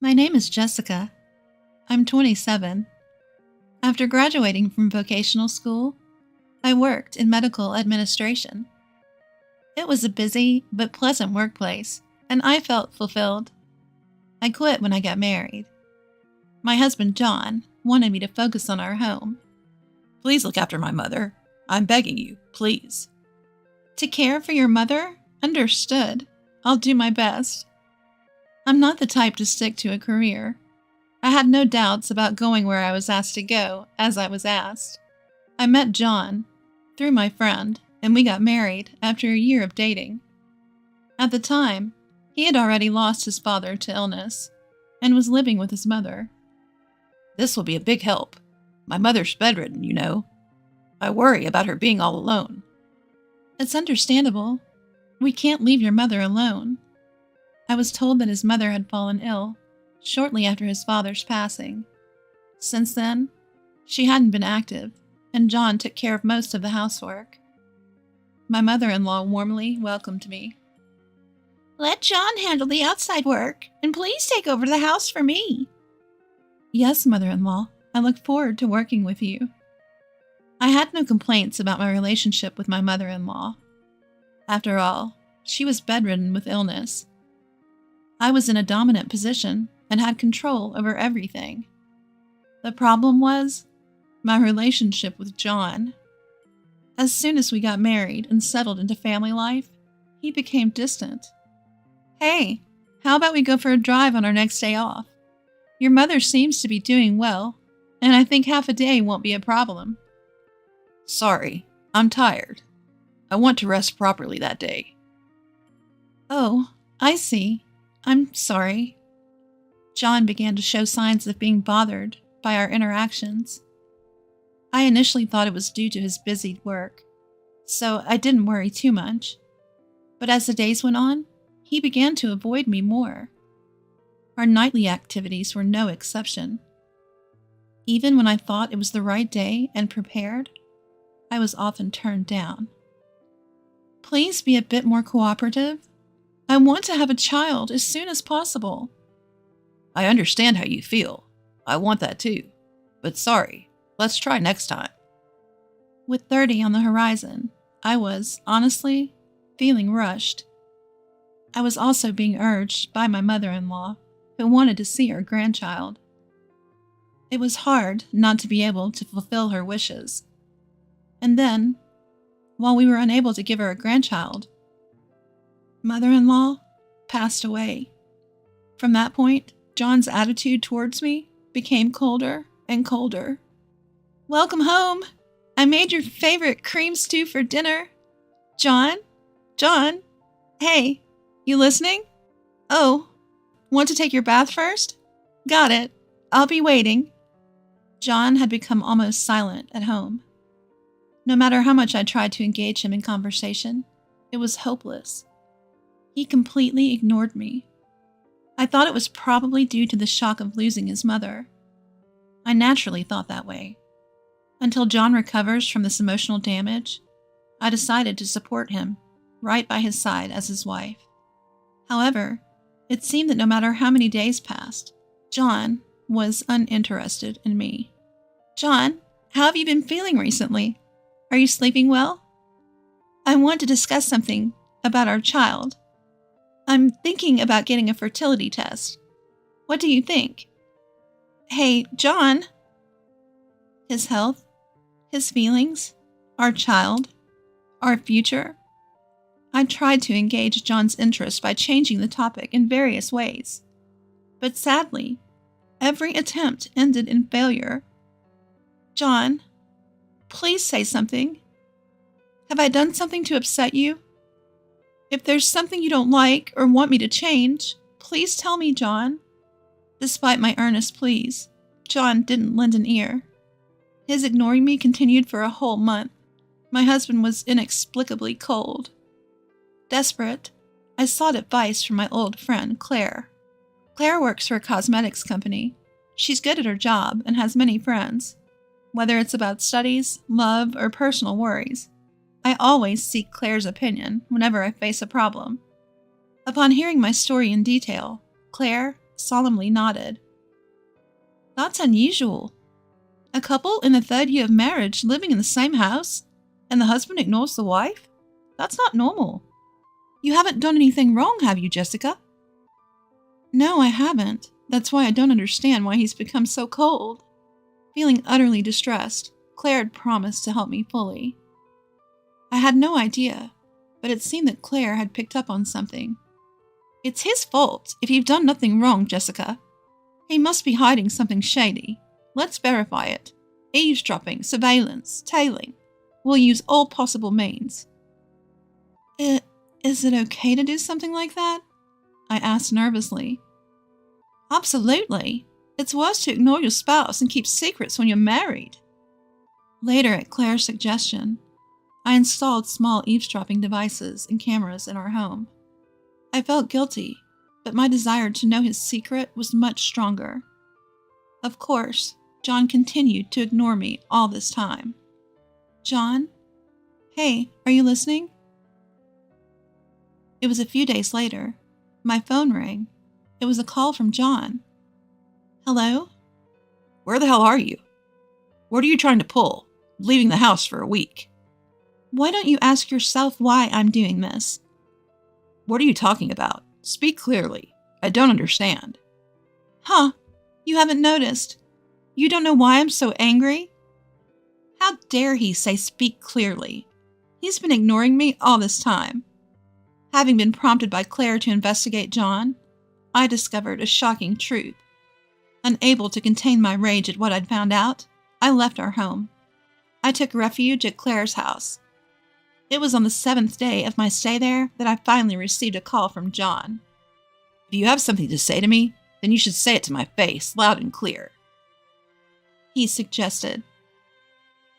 My name is Jessica. I'm 27. After graduating from vocational school, I worked in medical administration. It was a busy but pleasant workplace, and I felt fulfilled. I quit when I got married. My husband, John, wanted me to focus on our home. Please look after my mother. I'm begging you, please. To care for your mother? Understood. I'll do my best. I'm not the type to stick to a career. I had no doubts about going where I was asked to go, as I was asked. I met John through my friend, and we got married after a year of dating. At the time, he had already lost his father to illness and was living with his mother. This will be a big help. My mother's bedridden, you know. I worry about her being all alone. It's understandable. We can't leave your mother alone. I was told that his mother had fallen ill shortly after his father's passing. Since then, she hadn't been active, and John took care of most of the housework. My mother-in-law warmly welcomed me. Let John handle the outside work, and please take over the house for me. Yes, mother-in-law, I look forward to working with you. I had no complaints about my relationship with my mother-in-law. After all, she was bedridden with illness. I was in a dominant position and had control over everything. The problem was my relationship with John. As soon as we got married and settled into family life, he became distant. Hey, how about we go for a drive on our next day off? Your mother seems to be doing well, and I think half a day won't be a problem. Sorry, I'm tired. I want to rest properly that day. Oh, I see. I'm sorry. John began to show signs of being bothered by our interactions. I initially thought it was due to his busy work, so I didn't worry too much. But as the days went on, he began to avoid me more. Our nightly activities were no exception. Even when I thought it was the right day and prepared, I was often turned down. Please be a bit more cooperative. I want to have a child as soon as possible. I understand how you feel. I want that too. But sorry, let's try next time. With 30 on the horizon, I was, honestly, feeling rushed. I was also being urged by my mother-in-law, who wanted to see her grandchild. It was hard not to be able to fulfill her wishes. And then, while we were unable to give her a grandchild, mother-in-law passed away. From that point, John's attitude towards me became colder and colder. Welcome home. I made your favorite cream stew for dinner. John? Hey, you listening? Oh, want to take your bath first? Got it. I'll be waiting. John had become almost silent at home. No matter how much I tried to engage him in conversation, it was hopeless. He completely ignored me. I thought it was probably due to the shock of losing his mother. I naturally thought that way. Until John recovers from this emotional damage, I decided to support him, right by his side as his wife. However, it seemed that no matter how many days passed, John was uninterested in me. John, how have you been feeling recently? Are you sleeping well? I want to discuss something about our child. I'm thinking about getting a fertility test. What do you think? Hey, John. His health, his feelings, our child, our future. I tried to engage John's interest by changing the topic in various ways. But sadly, every attempt ended in failure. John, please say something. Have I done something to upset you? If there's something you don't like or want me to change, please tell me, John. Despite my earnest pleas, John didn't lend an ear. His ignoring me continued for a whole month. My husband was inexplicably cold. Desperate, I sought advice from my old friend, Claire. Claire works for a cosmetics company. She's good at her job and has many friends. Whether it's about studies, love, or personal worries, I always seek Claire's opinion whenever I face a problem. Upon hearing my story in detail, Claire solemnly nodded. That's unusual. A couple in the third year of marriage living in the same house, and the husband ignores the wife? That's not normal. You haven't done anything wrong, have you, Jessica? No, I haven't. That's why I don't understand why he's become so cold. Feeling utterly distressed, Claire had promised to help me fully. I had no idea, but it seemed that Claire had picked up on something. It's his fault if you've done nothing wrong, Jessica. He must be hiding something shady. Let's verify it. Eavesdropping, surveillance, tailing. We'll use all possible means. Is it okay to do something like that? I asked nervously. Absolutely. It's worse to ignore your spouse and keep secrets when you're married. Later, at Claire's suggestion, I installed small eavesdropping devices and cameras in our home. I felt guilty, but my desire to know his secret was much stronger. Of course, John continued to ignore me all this time. John? Hey, are you listening? It was a few days later. My phone rang. It was a call from John. Hello? Where the hell are you? What are you trying to pull? Leaving the house for a week. Why don't you ask yourself why I'm doing this? What are you talking about? Speak clearly. I don't understand. Huh? You haven't noticed? You don't know why I'm so angry? How dare he say speak clearly? He's been ignoring me all this time. Having been prompted by Claire to investigate John, I discovered a shocking truth. Unable to contain my rage at what I'd found out, I left our home. I took refuge at Claire's house. It was on the 7th day of my stay there that I finally received a call from John. If you have something to say to me, then you should say it to my face, loud and clear. He suggested.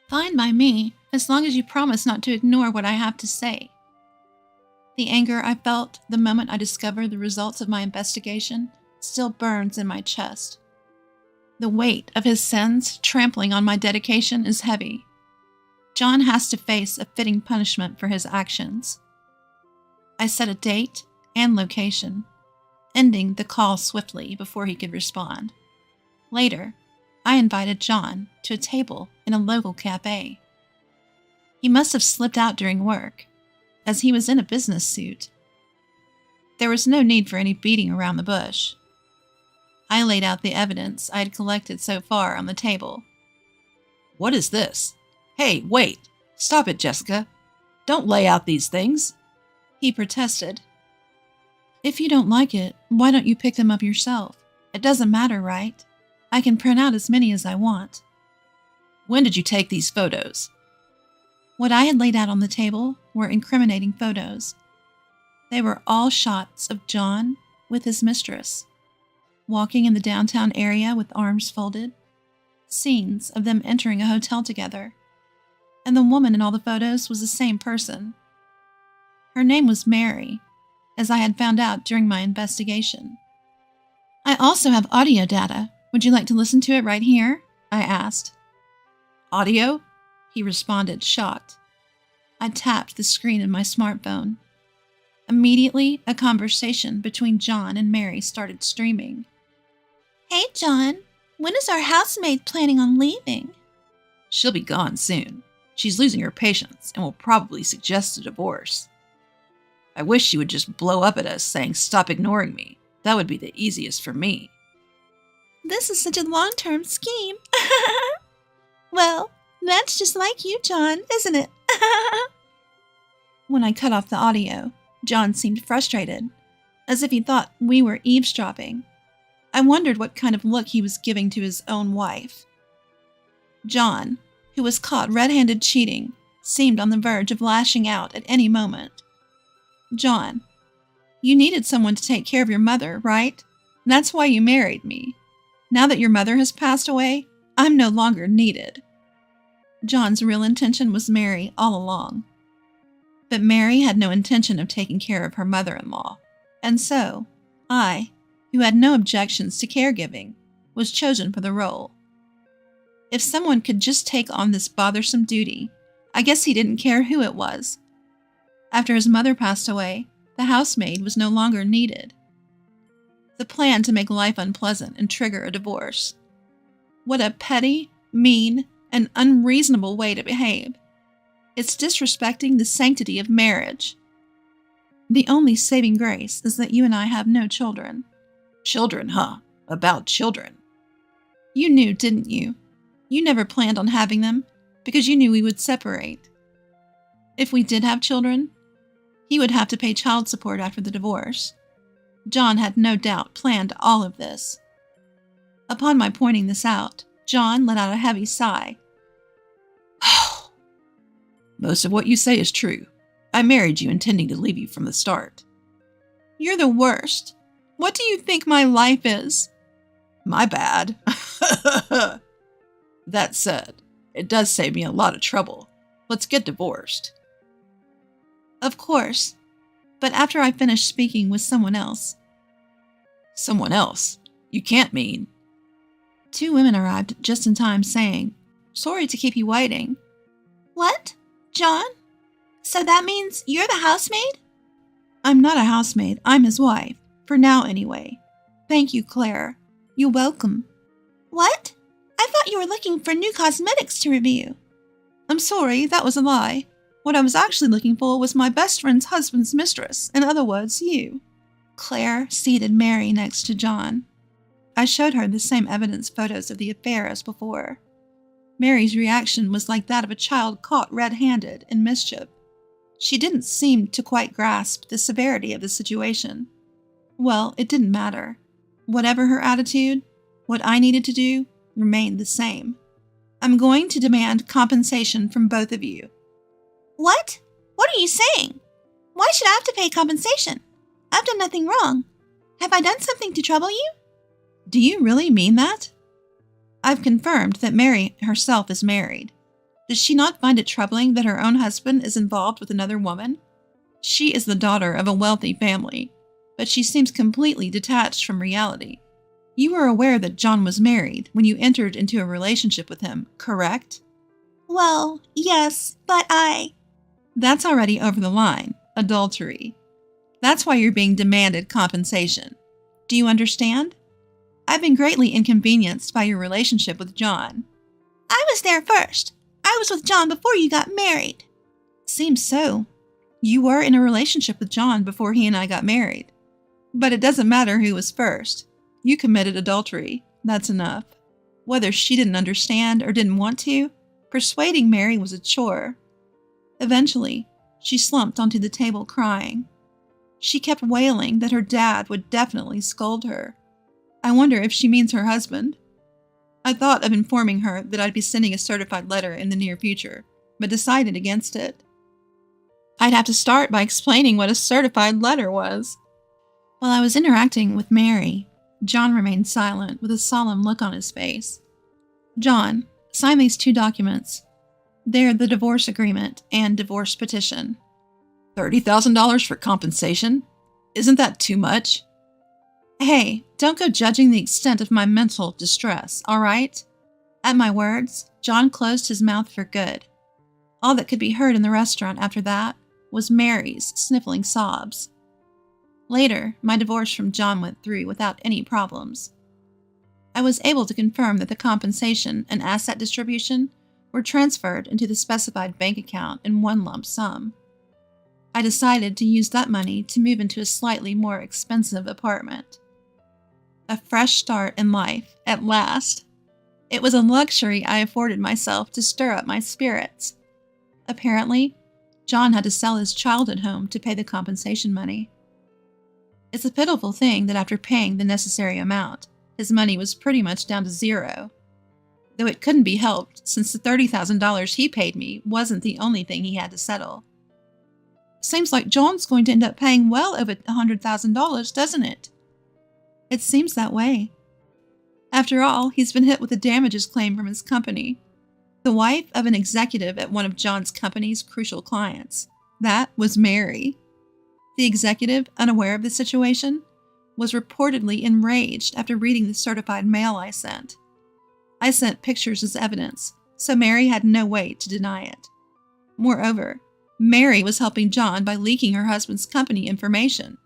Fine by me, as long as you promise not to ignore what I have to say. The anger I felt the moment I discovered the results of my investigation still burns in my chest. The weight of his sins trampling on my dedication is heavy. John has to face a fitting punishment for his actions. I set a date and location, ending the call swiftly before he could respond. Later, I invited John to a table in a local cafe. He must have slipped out during work, as he was in a business suit. There was no need for any beating around the bush. I laid out the evidence I had collected so far on the table. What is this? Hey, wait! Stop it, Jessica! Don't lay out these things! He protested. If you don't like it, why don't you pick them up yourself? It doesn't matter, right? I can print out as many as I want. When did you take these photos? What I had laid out on the table were incriminating photos. They were all shots of John with his mistress, walking in the downtown area with arms folded, scenes of them entering a hotel together, and the woman in all the photos was the same person. Her name was Mary, as I had found out during my investigation. I also have audio data. Would you like to listen to it right here? I asked. Audio? He responded, shocked. I tapped the screen of my smartphone. Immediately, a conversation between John and Mary started streaming. Hey, John, when is our housemaid planning on leaving? She'll be gone soon. She's losing her patience and will probably suggest a divorce. I wish she would just blow up at us saying, "Stop ignoring me." That would be the easiest for me. This is such a long-term scheme. Well, that's just like you, John, isn't it? When I cut off the audio, John seemed frustrated, as if he thought we were eavesdropping. I wondered what kind of look he was giving to his own wife. John, who was caught red-handed cheating, seemed on the verge of lashing out at any moment. John, you needed someone to take care of your mother, right? That's why you married me. Now that your mother has passed away, I'm no longer needed. John's real intention was Mary all along. But Mary had no intention of taking care of her mother-in-law, and so I, who had no objections to caregiving, was chosen for the role. If someone could just take on this bothersome duty, I guess he didn't care who it was. After his mother passed away, the housemaid was no longer needed. The plan to make life unpleasant and trigger a divorce. What a petty, mean, and unreasonable way to behave. It's disrespecting the sanctity of marriage. The only saving grace is that you and I have no children. Children, huh? About children. You knew, didn't you? You never planned on having them because you knew we would separate. If we did have children, he would have to pay child support after the divorce. John had no doubt planned all of this. Upon my pointing this out, John let out a heavy sigh. Most of what you say is true. I married you intending to leave you from the start. You're the worst. What do you think my life is? My bad. That said, it does save me a lot of trouble. Let's get divorced. Of course, but after I finish speaking with someone else. Someone else? You can't mean. 2 women arrived just in time saying, "Sorry to keep you waiting." What? John? So that means you're the housemaid? I'm not a housemaid, I'm his wife. For now, anyway. Thank you, Claire. You're welcome. What? I thought you were looking for new cosmetics to review. I'm sorry, that was a lie. What I was actually looking for was my best friend's husband's mistress, in other words, you. Claire seated Mary next to John. I showed her the same evidence photos of the affair as before. Mary's reaction was like that of a child caught red-handed in mischief. She didn't seem to quite grasp the severity of the situation. Well, it didn't matter. Whatever her attitude, what I needed to do remained the same. I'm going to demand compensation from both of you. What? What are you saying? Why should I have to pay compensation? I've done nothing wrong. Have I done something to trouble you? Do you really mean that? I've confirmed that Mary herself is married. Does she not find it troubling that her own husband is involved with another woman? She is the daughter of a wealthy family, but she seems completely detached from reality. You were aware that John was married when you entered into a relationship with him, correct? Well, yes, but That's already over the line. Adultery. That's why you're being demanded compensation. Do you understand? I've been greatly inconvenienced by your relationship with John. I was there first. I was with John before you got married. Seems so. You were in a relationship with John before he and I got married. But it doesn't matter who was first. You committed adultery. That's enough. Whether she didn't understand or didn't want to, persuading Mary was a chore. Eventually, she slumped onto the table crying. She kept wailing that her dad would definitely scold her. I wonder if she means her husband. I thought of informing her that I'd be sending a certified letter in the near future, but decided against it. I'd have to start by explaining what a certified letter was. While I was interacting with Mary, John remained silent with a solemn look on his face. John, sign these 2 documents. They're the divorce agreement and divorce petition. $30,000 for compensation? Isn't that too much? Hey, don't go judging the extent of my mental distress, all right? At my words, John closed his mouth for good. All that could be heard in the restaurant after that was Mary's sniffling sobs. Later, my divorce from John went through without any problems. I was able to confirm that the compensation and asset distribution were transferred into the specified bank account in one lump sum. I decided to use that money to move into a slightly more expensive apartment. A fresh start in life, at last. It was a luxury I afforded myself to stir up my spirits. Apparently, John had to sell his childhood home to pay the compensation money. It's a pitiful thing that after paying the necessary amount, his money was pretty much down to zero. Though it couldn't be helped since the $30,000 he paid me wasn't the only thing he had to settle. Seems like John's going to end up paying well over $100,000, doesn't it? It seems that way. After all, he's been hit with a damages claim from his company. The wife of an executive at one of John's company's crucial clients. That was Mary. The executive, unaware of the situation, was reportedly enraged after reading the certified mail I sent. I sent pictures as evidence, so Mary had no way to deny it. Moreover, Mary was helping John by leaking her husband's company information.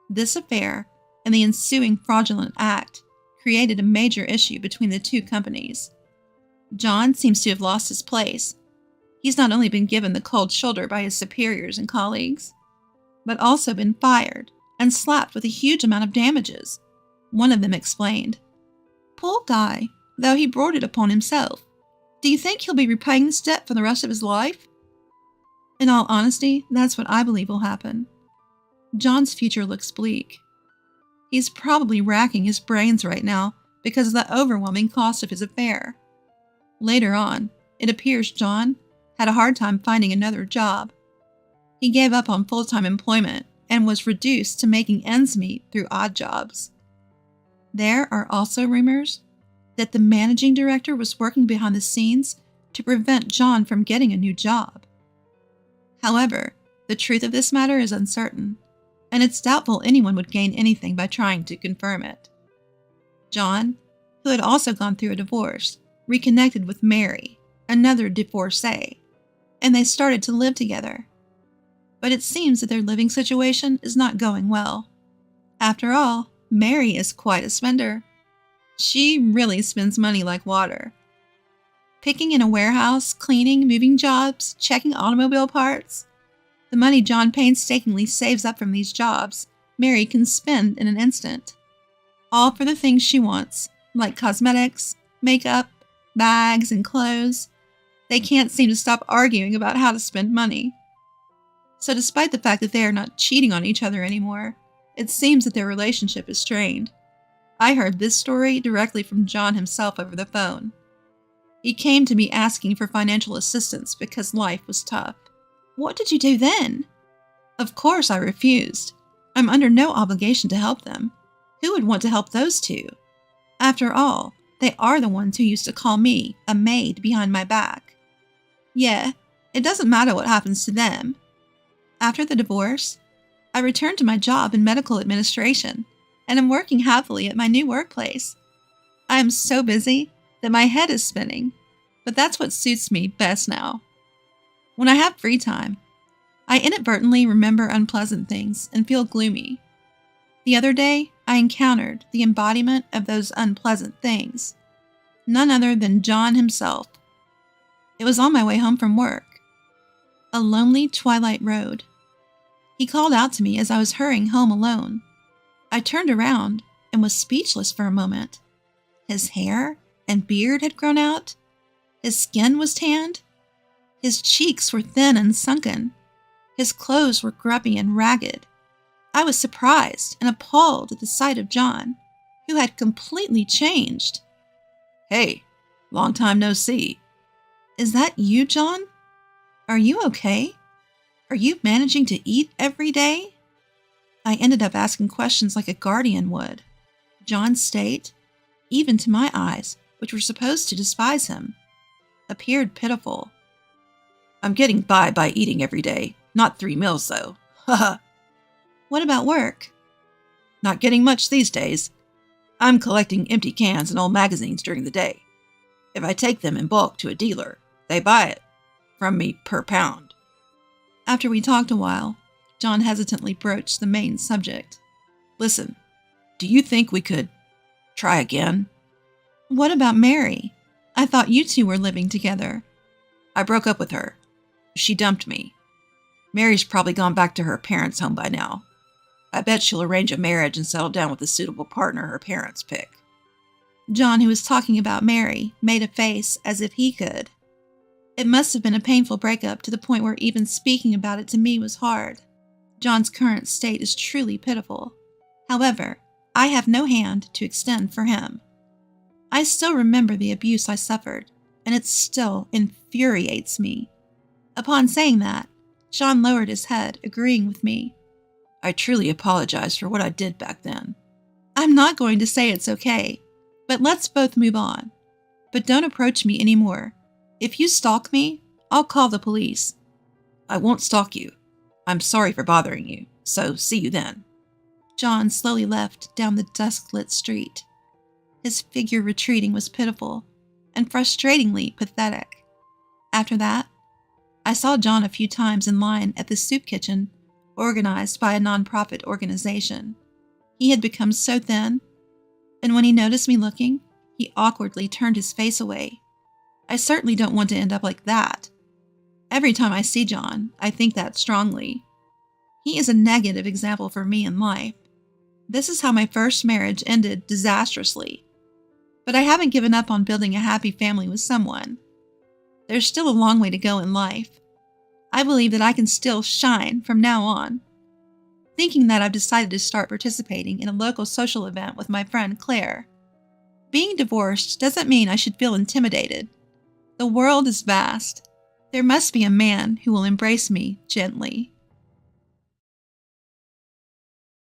This affair, and the ensuing fraudulent act created a major issue between the two companies. John seems to have lost his place. He's not only been given the cold shoulder by his superiors and colleagues, but also been fired and slapped with a huge amount of damages. One of them explained, "Poor guy, though he brought it upon himself. Do you think he'll be repaying this debt for the rest of his life?" In all honesty, that's what I believe will happen. John's future looks bleak. He's probably racking his brains right now because of the overwhelming cost of his affair. Later on, it appears John had a hard time finding another job. He gave up on full-time employment and was reduced to making ends meet through odd jobs. There are also rumors that the managing director was working behind the scenes to prevent John from getting a new job. However, the truth of this matter is uncertain, and it's doubtful anyone would gain anything by trying to confirm it. John, who had also gone through a divorce, reconnected with Mary, another divorcee, and they started to live together. But it seems that their living situation is not going well. After all, Mary is quite a spender. She really spends money like water. Picking in a warehouse, cleaning, moving jobs, checking automobile parts. The money John painstakingly saves up from these jobs, Mary can spend in an instant. All for the things she wants, like cosmetics, makeup, bags, and clothes. They can't seem to stop arguing about how to spend money. So despite the fact that they are not cheating on each other anymore, it seems that their relationship is strained. I heard this story directly from John himself over the phone. He came to me asking for financial assistance because life was tough. What did you do then? Of course I refused. I'm under no obligation to help them. Who would want to help those two? After all, they are the ones who used to call me a maid behind my back. Yeah, it doesn't matter what happens to them. After the divorce, I returned to my job in medical administration and am working happily at my new workplace. I am so busy that my head is spinning, but that's what suits me best now. When I have free time, I inadvertently remember unpleasant things and feel gloomy. The other day, I encountered the embodiment of those unpleasant things, none other than John himself. It was on my way home from work. A lonely twilight road. He called out to me as I was hurrying home alone. I turned around and was speechless for a moment. His hair and beard had grown out. His skin was tanned. His cheeks were thin and sunken. His clothes were grubby and ragged. I was surprised and appalled at the sight of John, who had completely changed. "Hey, long time no see." "Is that you, John? Are you okay? Are you managing to eat every day?" I ended up asking questions like a guardian would. John's state, even to my eyes, which were supposed to despise him, appeared pitiful. "I'm getting by eating every day. Not 3 meals, though. Haha." "What about work?" "Not getting much these days. I'm collecting empty cans and old magazines during the day. If I take them in bulk to a dealer, they buy it from me per pound." After we talked a while, John hesitantly broached the main subject. "Listen, do you think we could try again?" "What about Mary? I thought you two were living together." "I broke up with her. She dumped me. Mary's probably gone back to her parents' home by now. I bet she'll arrange a marriage and settle down with a suitable partner her parents pick." John, who was talking about Mary, made a face as if he could. It must have been a painful breakup to the point where even speaking about it to me was hard. John's current state is truly pitiful. However, I have no hand to extend for him. I still remember the abuse I suffered, and it still infuriates me. Upon saying that, John lowered his head, agreeing with me. "I truly apologize for what I did back then." "I'm not going to say it's okay, but let's both move on. But don't approach me anymore. If you stalk me, I'll call the police." "I won't stalk you. I'm sorry for bothering you, so see you then." John slowly left down the dusk-lit street. His figure retreating was pitiful and frustratingly pathetic. After that, I saw John a few times in line at the soup kitchen organized by a nonprofit organization. He had become so thin, and when he noticed me looking, he awkwardly turned his face away. I certainly don't want to end up like that. Every time I see John, I think that strongly. He is a negative example for me in life. This is how my first marriage ended disastrously. But I haven't given up on building a happy family with someone. There's still a long way to go in life. I believe that I can still shine from now on. Thinking that, I've decided to start participating in a local social event with my friend Claire. Being divorced doesn't mean I should feel intimidated. The world is vast. There must be a man who will embrace me gently.